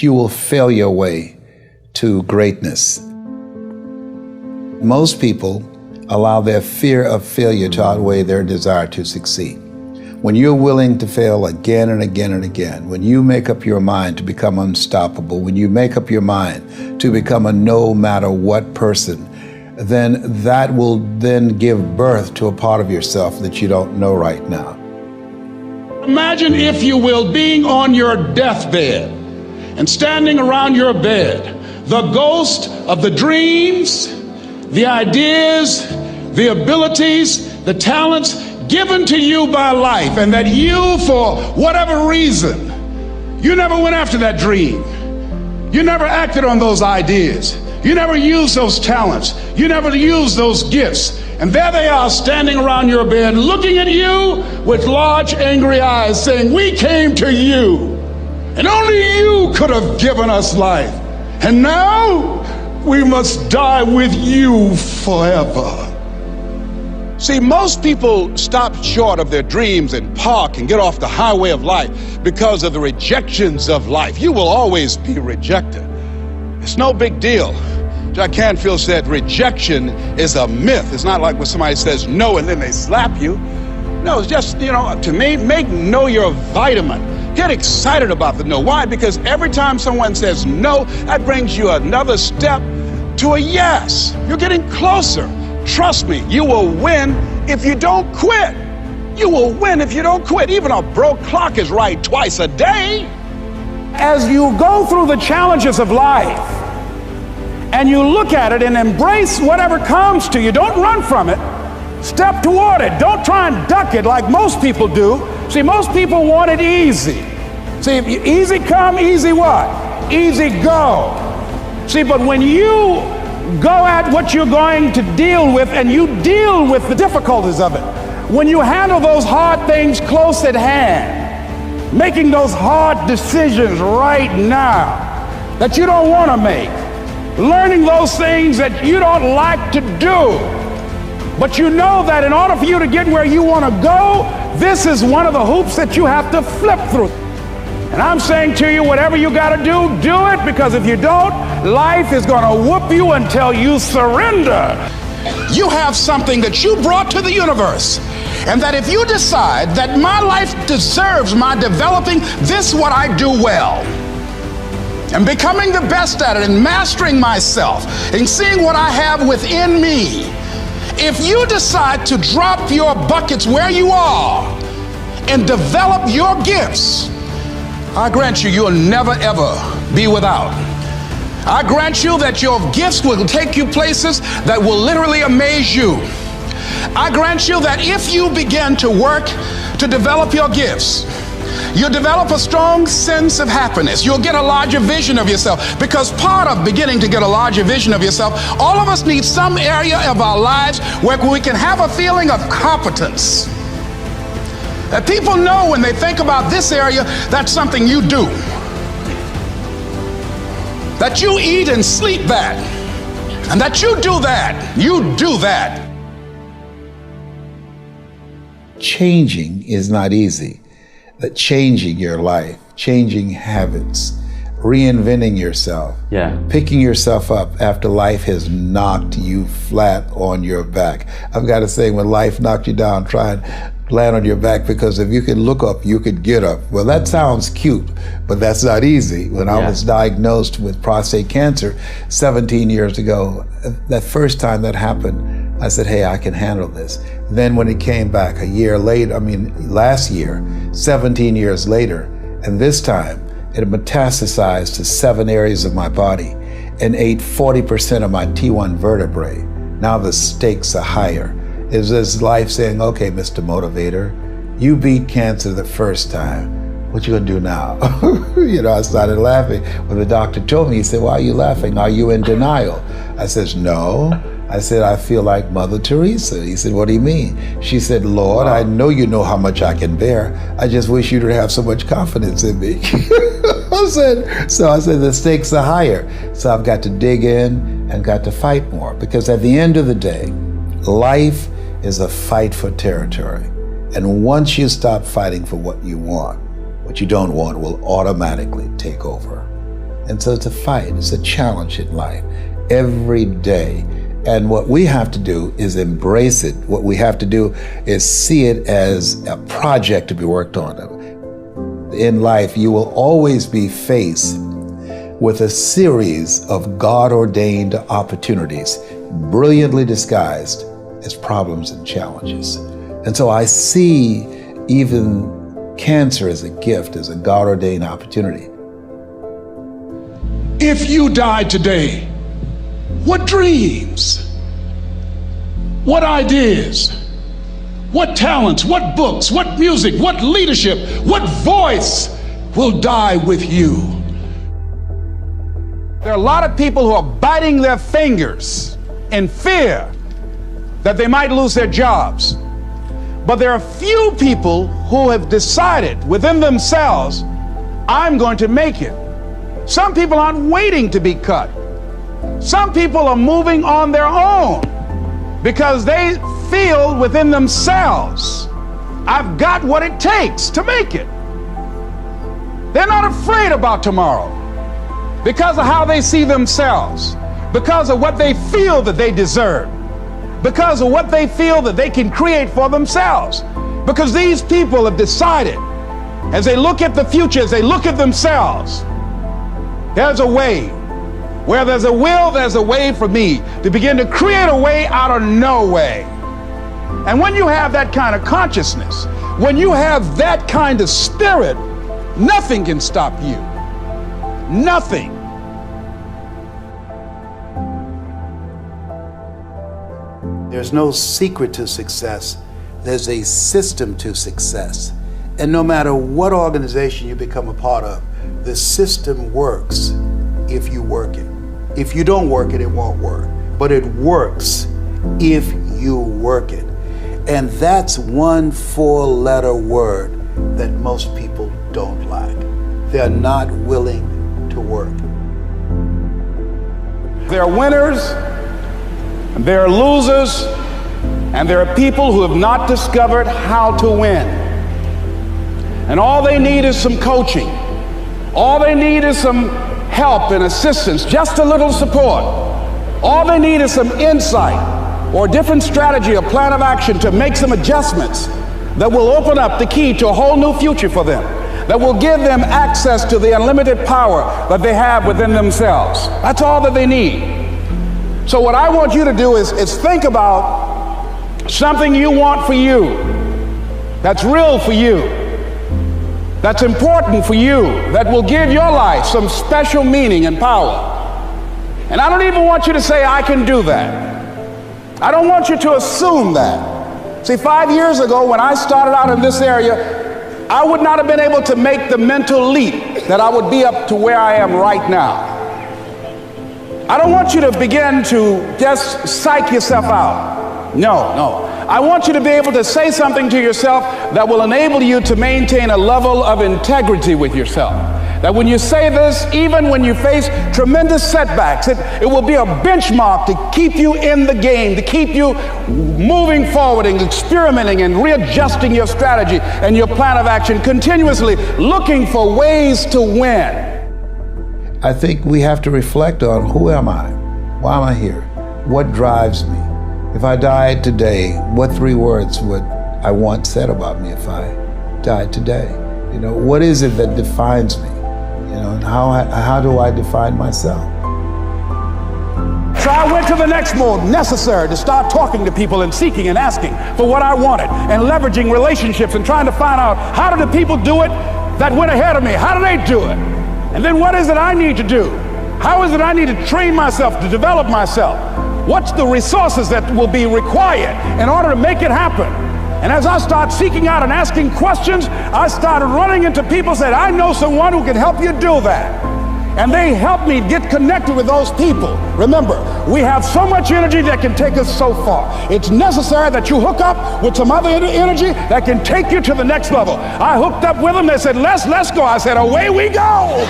You will fail your way to greatness. Most people allow their fear of failure to outweigh their desire to succeed. When you're willing to fail again and again and again, when you make up your mind to become unstoppable, when you make up your mind to become a no matter what person, then that will then give birth to a part of yourself that you don't know right now. Imagine, if you will, being on your deathbed and standing around your bed, the ghost of the dreams, the ideas, the abilities, the talents given to you by life, and that you, for whatever reason, you never went after that dream. You never acted on those ideas. You never used those talents. You never used those gifts. And there they are standing around your bed looking at you with large angry eyes saying, "We came to you, and only you could have given us life. And now we must die with you forever." See, most people stop short of their dreams and park and get off the highway of life because of the rejections of life. You will always be rejected. It's no big deal. Jack Canfield said rejection is a myth. It's not like when somebody says no and then they slap you. No, it's just, to me, make no your vitamin. Get excited about the no. Why? Because every time someone says no, that brings you another step to a yes. You're getting closer. Trust me, you will win if you don't quit. You will win if you don't quit. Even a broke clock is right twice a day. As you go through the challenges of life and you look at it and embrace whatever comes to you, don't run from it. Step toward it. Don't try and duck it like most people do. See, most people want it easy. See, easy come, easy what? Easy go. See, but when you go at what you're going to deal with and you deal with the difficulties of it, when you handle those hard things close at hand, making those hard decisions right now that you don't want to make, learning those things that you don't like to do, but you know that in order for you to get where you want to go, this is one of the hoops that you have to flip through. And I'm saying to you, whatever you got to do, do it, because if you don't, life is going to whoop you until you surrender. You have something that you brought to the universe, and that if you decide that my life deserves my developing this what I do well, and becoming the best at it, and mastering myself, and seeing what I have within me, if you decide to drop your buckets where you are and develop your gifts, I grant you, you'll never ever be without. I grant you that your gifts will take you places that will literally amaze you. I grant you that if you begin to work to develop your gifts, you'll develop a strong sense of happiness. You'll get a larger vision of yourself, because part of beginning to get a larger vision of yourself, all of us need some area of our lives where we can have a feeling of competence. That people know when they think about this area, that's something you do. That you eat and sleep that. And that you do that. You do that. Changing is not easy. That changing your life, changing habits, reinventing yourself, picking yourself up after life has knocked you flat on your back. I've got to say, when life knocked you down, try and land on your back, because if you could look up, you could get up. Well, that sounds cute, but that's not easy. When I was diagnosed with prostate cancer 17 years ago, that first time that happened, I said, hey, I can handle this. Then when it came back a year later, last year, 17 years later, and this time it metastasized to 7 areas of my body and ate 40% of my T1 vertebrae. Now the stakes are higher. It's this life saying, okay, Mr. Motivator, you beat cancer the first time. What you gonna do now? I started laughing. When the doctor told me, he said, why are you laughing? Are you in denial? I said, no. I said, I feel like Mother Teresa. He said, what do you mean? She said, Lord, I know you know how much I can bear. I just wish you to have so much confidence in me. I said, the stakes are higher. So I've got to dig in and got to fight more, because at the end of the day, life is a fight for territory. And once you stop fighting for what you want, what you don't want will automatically take over. And so it's a fight, it's a challenge in life every day. And what we have to do is embrace it. What we have to do is see it as a project to be worked on. In life, you will always be faced with a series of God-ordained opportunities, brilliantly disguised as problems and challenges. And so I see even cancer as a gift, as a God-ordained opportunity. If you died today, what dreams, what ideas, what talents, what books, what music, what leadership, what voice will die with you? There are a lot of people who are biting their fingers in fear that they might lose their jobs. But there are few people who have decided within themselves, I'm going to make it. Some people aren't waiting to be cut. Some people are moving on their own because they feel within themselves, I've got what it takes to make it. They're not afraid about tomorrow because of how they see themselves, because of what they feel that they deserve, because of what they feel that they can create for themselves. Because these people have decided, as they look at the future, as they look at themselves, there's a way. Where there's a will, there's a way for me to begin to create a way out of no way. And when you have that kind of consciousness, when you have that kind of spirit, nothing can stop you. Nothing. There's no secret to success. There's a system to success. And no matter what organization you become a part of, the system works if you work it. If you don't work it, it won't work. But it works if you work it. And that's one 4-letter word that most people don't like. They're not willing to work. There are winners, and there are losers, and there are people who have not discovered how to win. And all they need is some coaching. All they need is some help and assistance, just a little support. All they need is some insight or a different strategy, a plan of action to make some adjustments that will open up the key to a whole new future for them, that will give them access to the unlimited power that they have within themselves. That's all that they need. So what I want you to do is think about something you want for you, that's real for you, that's important for you, that will give your life some special meaning and power. And I don't even want you to say, I can do that. I don't want you to assume that. See, 5 years ago when I started out in this area, I would not have been able to make the mental leap that I would be up to where I am right now. I don't want you to begin to just psych yourself out. No. I want you to be able to say something to yourself that will enable you to maintain a level of integrity with yourself. That when you say this, even when you face tremendous setbacks, it will be a benchmark to keep you in the game, to keep you moving forward and experimenting and readjusting your strategy and your plan of action, continuously looking for ways to win. I think we have to reflect on, who am I? Why am I here? What drives me? If I died today, what 3 words would I want said about me if I died today? You know, what is it that defines me? You know, and how do I define myself? So I went to the next mode necessary to start talking to people and seeking and asking for what I wanted and leveraging relationships and trying to find out, how do the people do it that went ahead of me? How do they do it? And then what is it I need to do? How is it I need to train myself, to develop myself? What's the resources that will be required in order to make it happen? And as I start seeking out and asking questions, I started running into people who said, I know someone who can help you do that. And they helped me get connected with those people. Remember, we have so much energy that can take us so far. It's necessary that you hook up with some other energy that can take you to the next level. I hooked up with them. They said, let's go. I said, away we go.